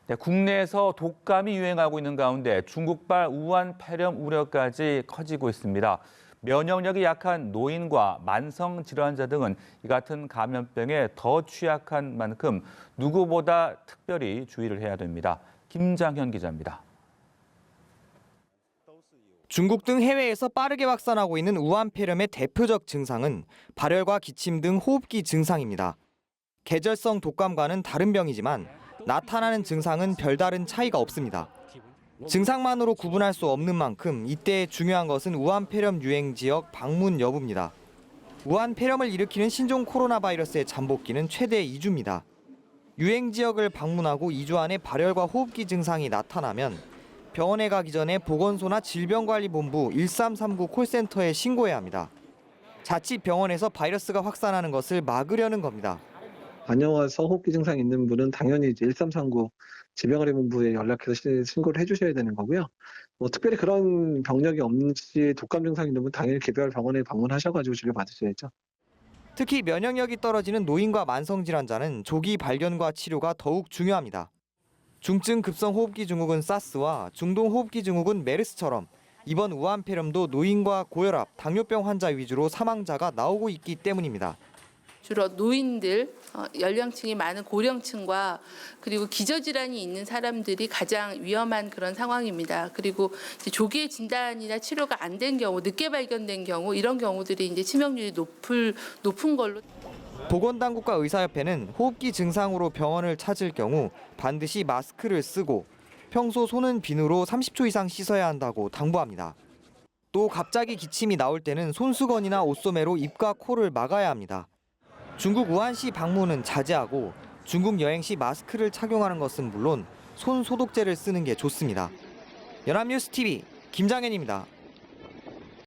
네, 국내에서 독감이 유행하고 있는 가운데 중국발 우한 폐렴 우려까지 커지고 있습니다. 면역력이 약한 노인과 만성 질환자 등은 이 같은 감염병에 더 취약한 만큼 누구보다 특별히 주의를 해야 됩니다. 김장현 기자입니다. 중국 등 해외에서 빠르게 확산하고 있는 우한 폐렴의 대표적 증상은 발열과 기침 등 호흡기 증상입니다. 계절성 독감과는 다른 병이지만 나타나는 증상은 별다른 차이가 없습니다. 증상만으로 구분할 수 없는 만큼 이때 중요한 것은 우한 폐렴 유행 지역 방문 여부입니다. 우한 폐렴을 일으키는 신종 코로나 바이러스의 잠복기는 최대 2주입니다. 유행 지역을 방문하고 2주 안에 발열과 호흡기 증상이 나타나면 병원에 가기 전에 보건소나 질병관리본부 1339 콜센터에 신고해야 합니다. 자칫 병원에서 바이러스가 확산하는 것을 막으려는 겁니다. 다녀와서 호흡기 증상이 있는 분은 당연히 이제 1339 질병관리본부에 연락해서 신고를 해주셔야 되는 거고요. 특별히 그런 병력이 없이 독감 증상이 있는 분 당연히 개별 병원에 방문하셔가지고 진료 받으셔야죠. 특히 면역력이 떨어지는 노인과 만성질환자는 조기 발견과 치료가 더욱 중요합니다. 중증 급성 호흡기 증후군 사스와 중동 호흡기 증후군 메르스처럼 이번 우한 폐렴도 노인과 고혈압, 당뇨병 환자 위주로 사망자가 나오고 있기 때문입니다. 주로 노인들, 연령층이 많은 고령층과 그리고 기저질환이 있는 사람들이 가장 위험한 그런 상황입니다. 그리고 이제 조기에 진단이나 치료가 안 된 경우, 늦게 발견된 경우 이런 경우들이 이제 치명률이 높은 걸로. 보건당국과 의사협회는 호흡기 증상으로 병원을 찾을 경우 반드시 마스크를 쓰고 평소 손은 비누로 30초 이상 씻어야 한다고 당부합니다. 또 갑자기 기침이 나올 때는 손수건이나 옷소매로 입과 코를 막아야 합니다. 중국 우한시 방문은 자제하고 중국 여행 시 마스크를 착용하는 것은 물론 손 소독제를 쓰는 게 좋습니다. 연합뉴스 TV 김장현입니다.